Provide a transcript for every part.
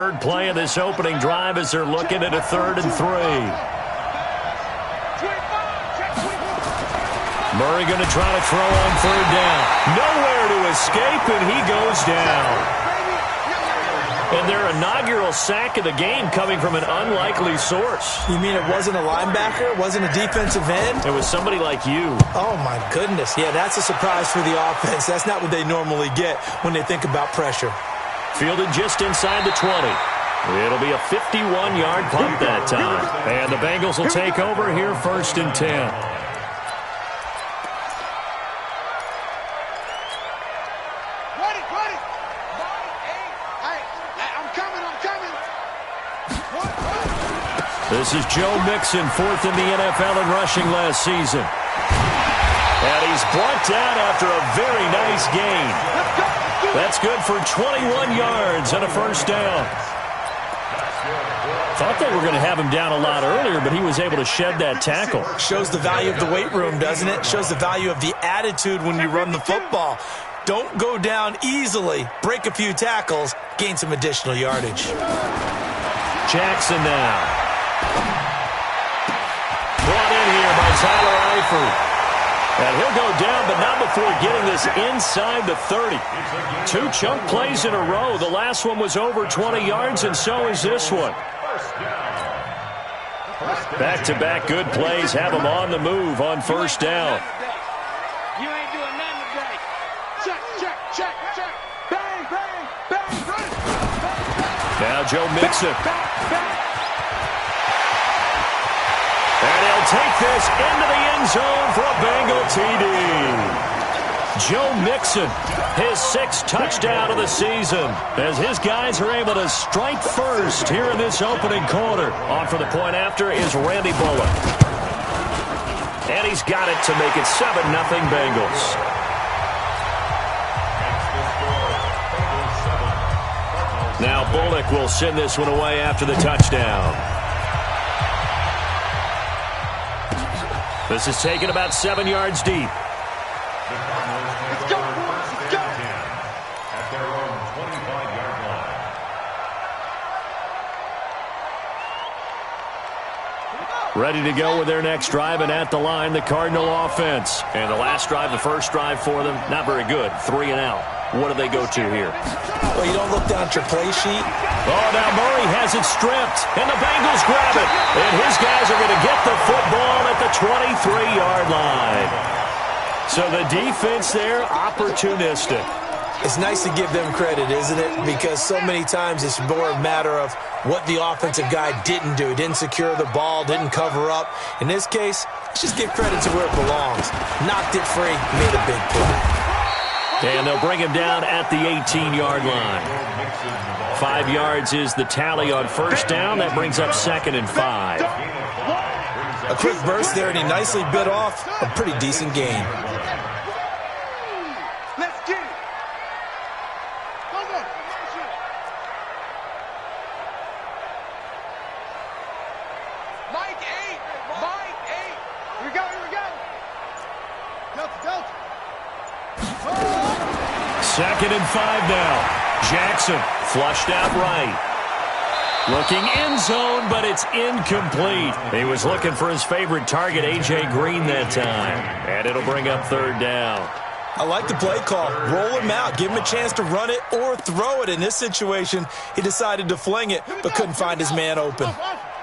Third play of this opening drive as they're looking at a 3rd and 3. Murray going to try to throw on 3rd down. Nowhere to escape, and he goes down. And their inaugural sack of the game coming from an unlikely source. You mean it wasn't a linebacker? It wasn't a defensive end? It was somebody like you. Oh, my goodness. Yeah, that's a surprise for the offense. That's not what they normally get when they think about pressure. Fielded just inside the 20. It'll be a 51-yard punt that time. And the Bengals will take over here 1st and 10. This is Joe Mixon, 4th in the NFL in rushing last season. And he's brought down after a very nice gain. That's good for 21 yards and a 1st down. Thought they were going to have him down a lot earlier, but he was able to shed that tackle. Shows the value of the weight room, doesn't it? Shows the value of the attitude when you run the football. Don't go down easily. Break a few tackles. Gain some additional yardage. Jackson now. Brought in here by Tyler Eifert. And he'll go down, but not before getting this inside the 30. 2 chunk plays in a row. The last one was over 20 yards, and so is this one. Back-to-back good plays have him on the move on 1st down. You ain't doing nothing today. Check. Bang, run. Now Joe Mixon. And he'll take this into the end zone for a Bengal TD. Joe Mixon, his 6th touchdown of the season, as his guys are able to strike first here in this opening quarter. On for the point after is Randy Bullock. And he's got it to make it 7-0 Bengals. Now Bullock will send this one away after the touchdown. This is taken about 7 yards deep. Let's go, boys. Let's go. At their own 25-yard line. Ready to go with their next drive, and at the line, the Cardinal offense. And the last drive, the first drive for them, not very good. 3 and out. What do they go to here? Well, you don't look down at your play sheet. Oh, now Murray has it stripped, and the Bengals grab it. And his guys are going to get the football at the 23-yard line. So the defense there, opportunistic. It's nice to give them credit, isn't it? Because so many times it's more a matter of what the offensive guy didn't do. Didn't secure the ball, didn't cover up. In this case, let's just give credit to where it belongs. Knocked it free, made a big play. And they'll bring him down at the 18-yard line. 5 yards is the tally on 1st down. That brings up 2nd and 5. A quick burst there, and he nicely bit off a pretty decent gain. Let's get it. Mike 8. Here we go. Delta. 2nd and 5 now. Jackson flushed out right. Looking end zone, but it's incomplete. He was looking for his favorite target, A.J. Green, that time. And it'll bring up 3rd down. I like the play call. Roll him out. Give him a chance to run it or throw it. In this situation, he decided to fling it, but couldn't find his man open.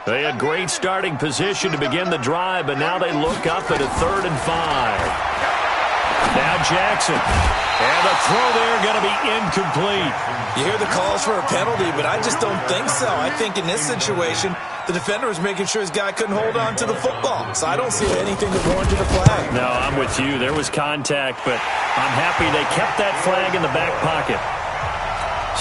They had great starting position to begin the drive, but now they look up at a 3rd and 5. Now Jackson. And the throw there going to be incomplete. You hear the calls for a penalty, but I just don't think so. I think in this situation, the defender was making sure his guy couldn't hold on to the football. So I don't see anything that warranted a flag. No, I'm with you. There was contact, but I'm happy they kept that flag in the back pocket.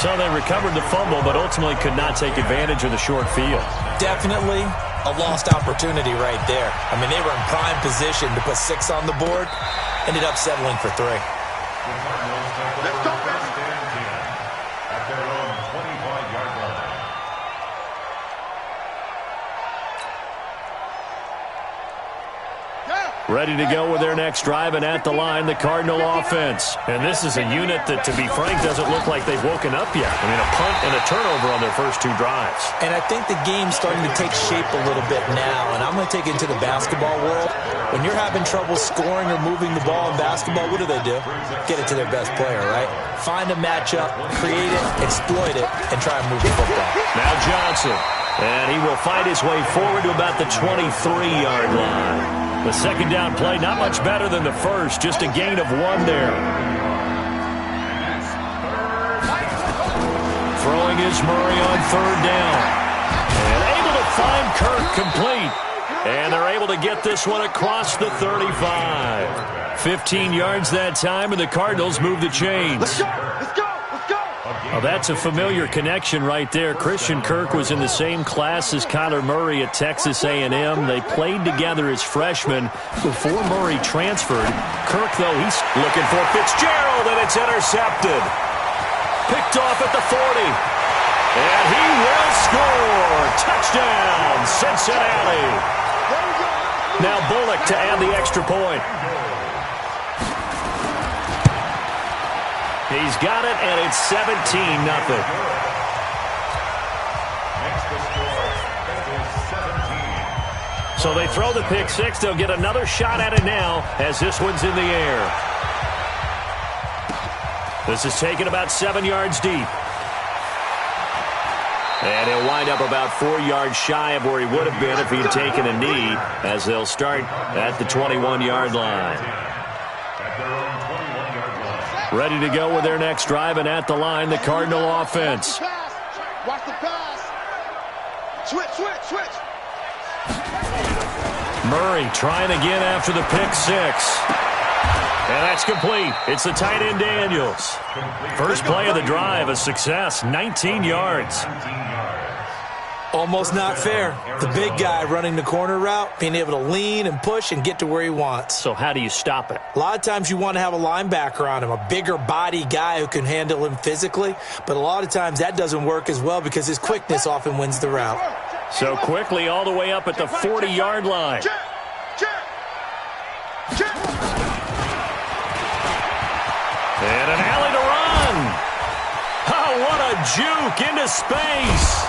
So they recovered the fumble, but ultimately could not take advantage of the short field. Definitely a lost opportunity right there. I mean, they were in prime position to put 6 on the board. Ended up settling for 3. Let's go, baby. At their own 25-yard line. Yeah. Ready to go with their next drive, and at the line, the Cardinal offense. And this is a unit that, to be frank, doesn't look like they've woken up yet. I mean, a punt and a turnover on their first two drives. And I think the game's starting to take shape a little bit now, and I'm going to take it to the basketball world. When you're having trouble scoring or moving the ball in basketball, what do? Get it to their best player, right? Find a matchup, create it, exploit it, and try and move the football. Now Johnson, and he will fight his way forward to about the 23-yard line. The second down play, not much better than the first, just a gain of 1 there. Throwing is Murray on third down. And able to find Kirk complete. And they're able to get this one across the 35. 15 yards that time, and the Cardinals move the chains. Let's go! Let's go! Let's go! Well, that's a familiar connection right there. Christian Kirk was in the same class as Kyler Murray at Texas A&M. They played together as freshmen before Murray transferred. Kirk, though, he's looking for Fitzgerald, and it's intercepted. Picked off at the 40. And he will score. Touchdown, Cincinnati. Now Bullock to add the extra point. He's got it, and it's 17-0. So they throw the pick six. They'll get another shot at it now as this one's in the air. This is taken about 7 yards deep. And he'll wind up about 4 yards shy of where he would have been if he'd taken a knee, as they'll start at the 21-yard line. Ready to go with their next drive, and at the line, the Cardinal offense. Watch the pass. Switch. Murray trying again after the pick six. And that's complete. It's the tight end Daniels. First play of the drive, a success, 19 yards. Almost not fair. The big guy running the corner route, being able to lean and push and get to where he wants. So how do you stop it? A lot of times you want to have a linebacker on him, a bigger body guy who can handle him physically, but a lot of times that doesn't work as well because his quickness often wins the route. So quickly all the way up at the 40-yard line. And an alley to run. Oh, what a juke into space.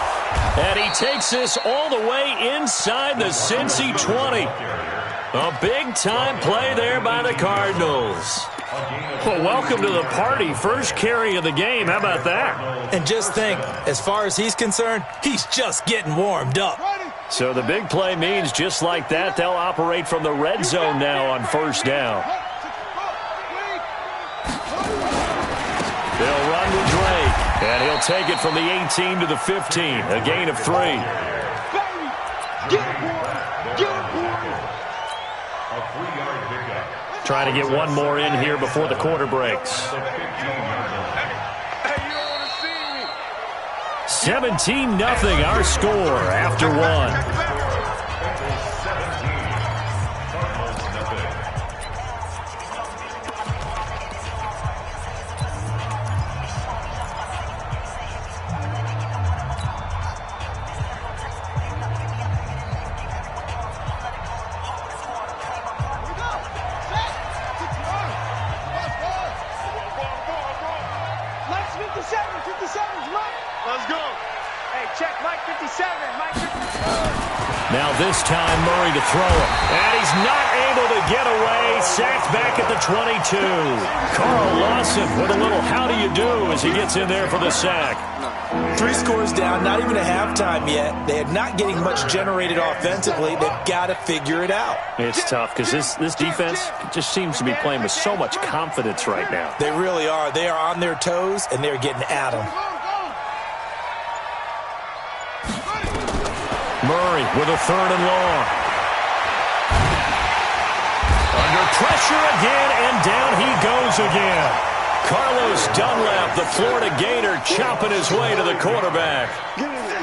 And he takes this all the way inside the Cincy 20. A big-time play there by the Cardinals. Well, welcome to the party. First carry of the game. How about that? And just think, as far as he's concerned, he's just getting warmed up. So the big play means just like that, they'll operate from the red zone now on first down. They'll run with Drake, and he'll take it from the 18 to the 15, a gain of 3. Trying to get one more in here before the quarter breaks. 17-0 our score after one. Now this time Murray to throw it. And he's not able to get away. Sacked back at the 22. Carl Lawson with a little how do you do as he gets in there for the sack. 3 scores down, not even a halftime yet. They are not getting much generated offensively. They've got to figure it out. It's tough because this defense just seems to be playing with so much confidence right now. They really are. They are on their toes, and they're getting at them. Murray with a 3rd and long. Under pressure again, and down he goes again. Carlos Dunlap, the Florida Gator, chopping his way to the quarterback.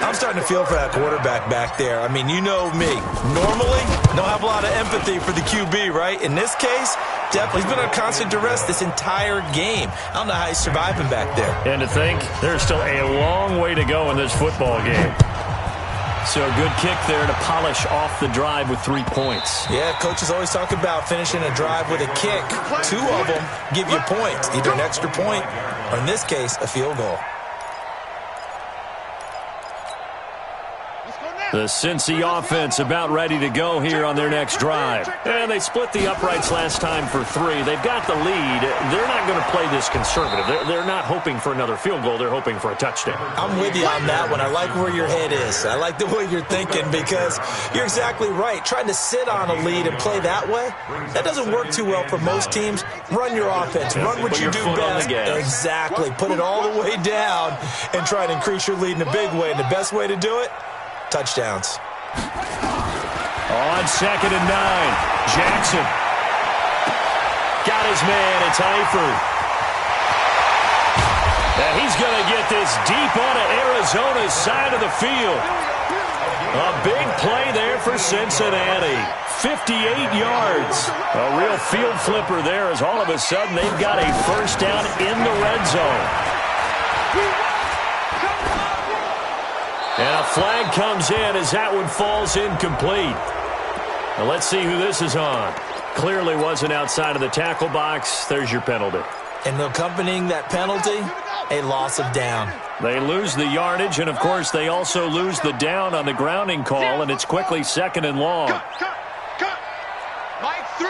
I'm starting to feel for that quarterback back there. I mean, you know me. Normally, don't have a lot of empathy for the QB, right? In this case, definitely he's been under constant duress this entire game. I don't know how he's surviving back there. And to think, there's still a long way to go in this football game. So a good kick there to polish off the drive with 3 points. Yeah, coaches always talk about finishing a drive with a kick. 2 of them give you points, either an extra point or, in this case, a field goal. The Cincy offense about ready to go here on their next drive. And they split the uprights last time for 3. They've got the lead. They're not going to play this conservative. They're not hoping for another field goal. They're hoping for a touchdown. I'm with you on that one. I like where your head is. I like the way you're thinking because you're exactly right. Trying to sit on a lead and play that way, that doesn't work too well for most teams. Run your offense. Run what you do best. Exactly. Put it all the way down and try to increase your lead in a big way. And the best way to do it? Touchdowns. On 2nd and 9, Jackson. Got his man. It's Eifert. And he's going to get this deep onto Arizona's side of the field. A big play there for Cincinnati. 58 yards. A real field flipper there as all of a sudden they've got a first down in the red zone. And a flag comes in as that one falls incomplete. Now let's see who this is on. Clearly wasn't outside of the tackle box. There's your penalty. And accompanying that penalty, a loss of down. They lose the yardage, and, of course, they also lose the down on the grounding call, and it's quickly 2nd and long. Cut. Mike 3.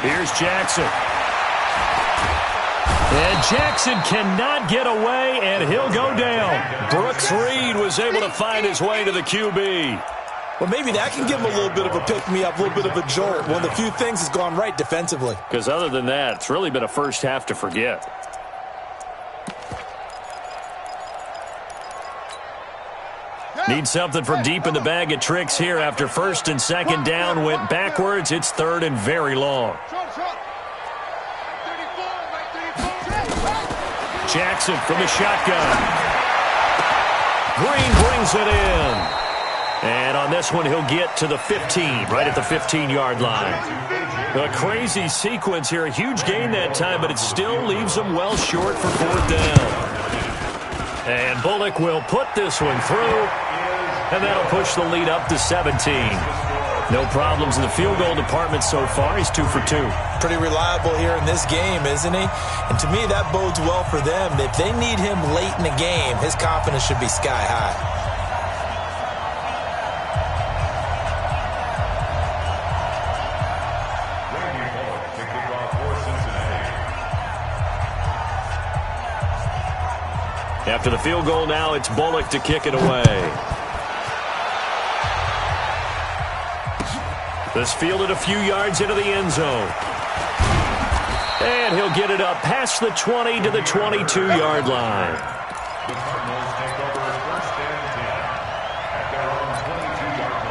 Here's Jackson. And Jackson cannot get away, and he'll go down. Brooks Reed was able to find his way to the QB. Well, maybe that can give him a little bit of a pick-me-up, a little bit of a jolt. One of the few things has gone right defensively. Because other than that, it's really been a first half to forget. Need something from deep in the bag of tricks here after 1st and 2nd down went backwards. It's 3rd and very long. Jackson from the shotgun. Green brings it in. And on this one, he'll get to the 15, right at the 15-yard line. A crazy sequence here. A huge gain that time, but it still leaves them well short for 4th down. And Bullock will put this one through, and that'll push the lead up to 17. No problems in the field goal department so far. He's 2 for 2. Pretty reliable here in this game, isn't he? And to me, that bodes well for them. If they need him late in the game, his confidence should be sky high. After the field goal now, it's Bullock to kick it away. This fielded a few yards into the end zone. And he'll get it up past the 20 to the 22-yard line. The Cardinals take over 1st and 10 at their own 22-yard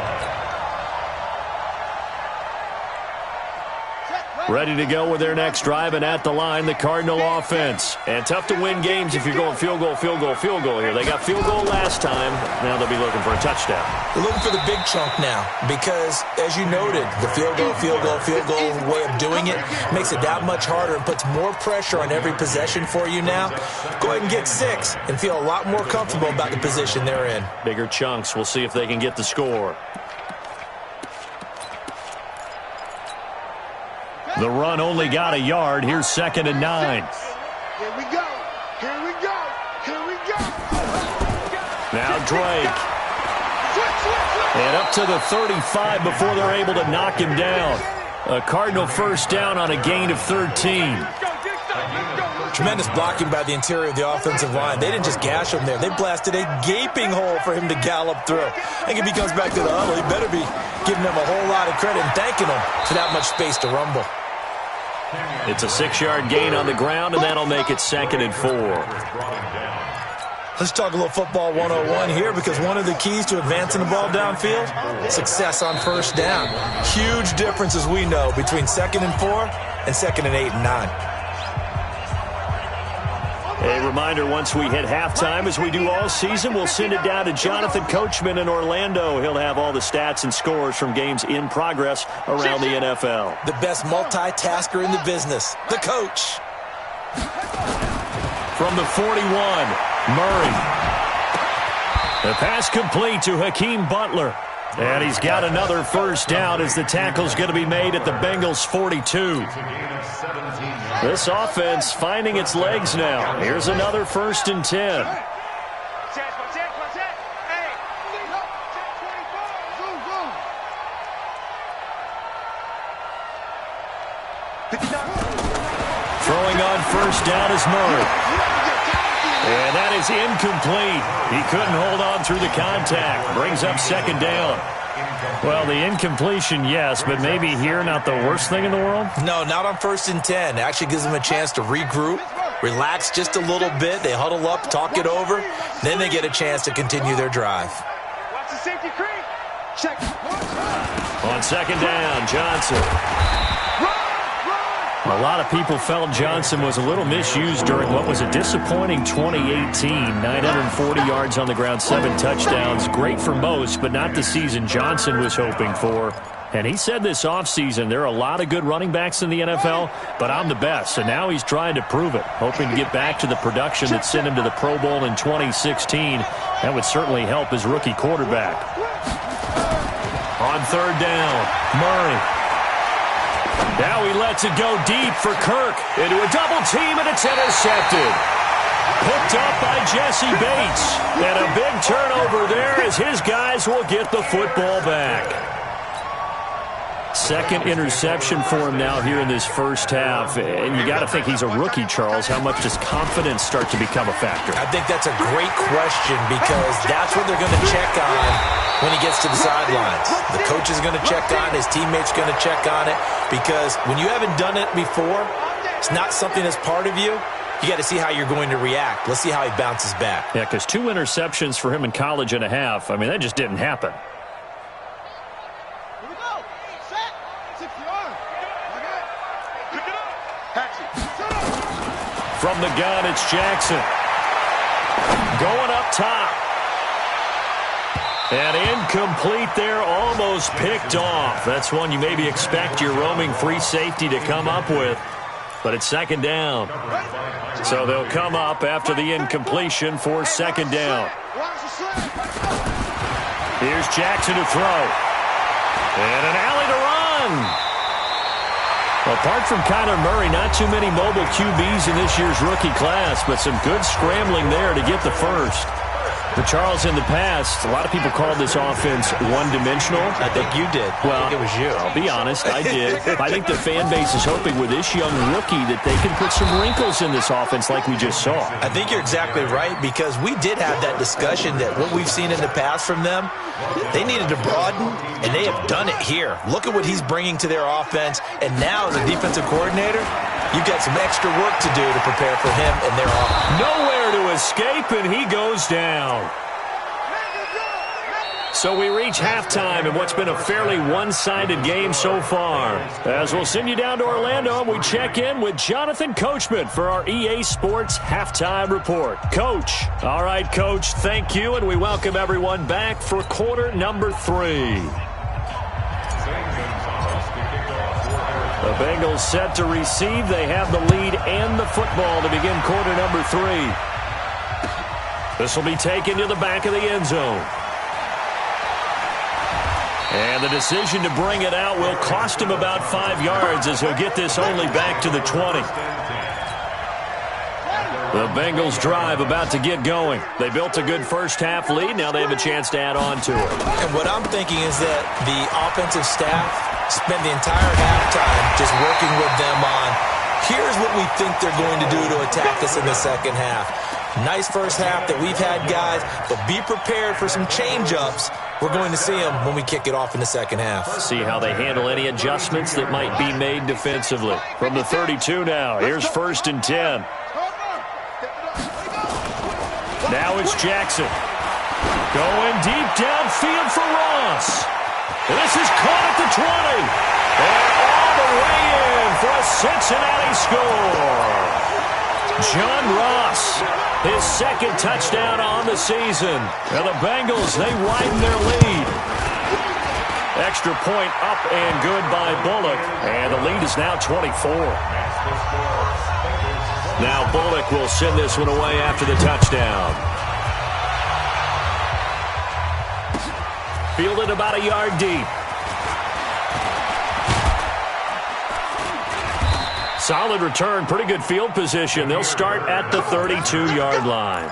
line. Ready to go with their next drive, and at the line, the Cardinal offense. And tough to win games if you're going field goal here. They got field goal last time. Now they'll be looking for a touchdown. They're looking for the big chunk now because, as you noted, the field goal way of doing it makes it that much harder and puts more pressure on every possession for you now. Go ahead and get 6 and feel a lot more comfortable about the position they're in. Bigger chunks. We'll see if they can get the score. The run only got a yard. Here's 2nd and 9. Here we go. Now Drake. And up to the 35 before they're able to knock him down. A Cardinal first down on a gain of 13. Tremendous blocking by the interior of the offensive line. They didn't just gash him there. They blasted a gaping hole for him to gallop through. I think if he comes back to the huddle, he better be giving them a whole lot of credit and thanking them for that much space to rumble. It's a 6-yard gain on the ground, and that'll make it 2nd and 4. Let's talk a little football 101 here because one of the keys to advancing the ball downfield, success on first down. Huge difference, as we know, between 2nd and 4 and 2nd and 8 and 9. A reminder, once we hit halftime, as we do all season, we'll send it down to Jonathan Coachman in Orlando. He'll have all the stats and scores from games in progress around the NFL. The best multitasker in the business, the coach. From the 41, Murray. The pass complete to Hakeem Butler. And he's got another first down as the tackle's going to be made at the Bengals' 42. This offense finding its legs now. Here's another 1st and 10. Throwing on first down is Murray. And that is incomplete. He couldn't hold on through the contact. Brings up 2nd down. Well, the incompletion, yes, but maybe here not the worst thing in the world? No, not on 1st and 10. It actually gives them a chance to regroup, relax just a little bit. They huddle up, talk it over. Then they get a chance to continue their drive. Watch the safety creep. Check. On 2nd down, Johnson. A lot of people felt Johnson was a little misused during what was a disappointing 2018. 940 yards on the ground, 7 touchdowns. Great for most, but not the season Johnson was hoping for. And he said this offseason, there are a lot of good running backs in the NFL, but I'm the best. And now he's trying to prove it, hoping to get back to the production that sent him to the Pro Bowl in 2016. That would certainly help his rookie quarterback. On 3rd down, Murray. Now he lets it go deep for Kirk. Into a double team, and it's intercepted. Picked up by Jesse Bates. And a big turnover there as his guys will get the football back. 2nd interception for him now here in this first half. And you got to think he's a rookie, Charles. How much does confidence start to become a factor? I think that's a great question because that's what they're going to check on when he gets to the sidelines. The coach is going to check on it. His teammates are going to check on it because when you haven't done it before, it's not something that's part of you. You got to see how you're going to react. Let's see how he bounces back. Yeah, because 2 interceptions for him in college and a half. I mean, that just didn't happen. From the gun, it's Jackson. Going up top. And incomplete there, almost picked off. That's one you maybe expect your roaming free safety to come up with. But it's 2nd down. So they'll come up after the incompletion for 2nd down. Here's Jackson to throw. And an alley to run. Apart from Kyler Murray, not too many mobile QBs in this year's rookie class, but some good scrambling there to get the first. But Charles, in the past, a lot of people called this offense one-dimensional. I think you did. Well, I think it was you. I'll be honest, I did. I think the fan base is hoping with this young rookie that they can put some wrinkles in this offense like we just saw. I think you're exactly right because we did have that discussion that what we've seen in the past from them, they needed to broaden, and they have done it here. Look at what he's bringing to their offense, and now as a defensive coordinator, you've got some extra work to do to prepare for him and their offense. Nowhere to escape, and he goes down. So we reach halftime in what's been a fairly one-sided game so far. As we'll send you down to Orlando, and we check in with Jonathan Coachman for our EA Sports Halftime Report. Coach. All right, Coach, thank you, and we welcome everyone back for quarter number 3. The Bengals set to receive. They have the lead and the football to begin quarter number 3. This will be taken to the back of the end zone. And the decision to bring it out will cost him about 5 yards as he'll get this only back to the 20. The Bengals drive about to get going. They built a good first half lead. Now they have a chance to add on to it. And what I'm thinking is that the offensive staff spent the entire halftime just working with them on, here's what we think they're going to do to attack us in the second half. Nice first half that we've had, guys, but be prepared for some change-ups. We're going to see them when we kick it off in the second half. See how they handle any adjustments that might be made defensively. From the 32 now, here's 1st and 10. Now it's Jackson. Going deep downfield for Ross. This is caught at the 20. And all the way in for a Cincinnati score. John Ross, his 2nd touchdown on the season. And the Bengals, they widen their lead. Extra point up and good by Bullock. And the lead is now 24. Now Bullock will send this one away after the touchdown. Fielded about a yard deep. Solid return, pretty good field position. They'll start at the 32-yard line.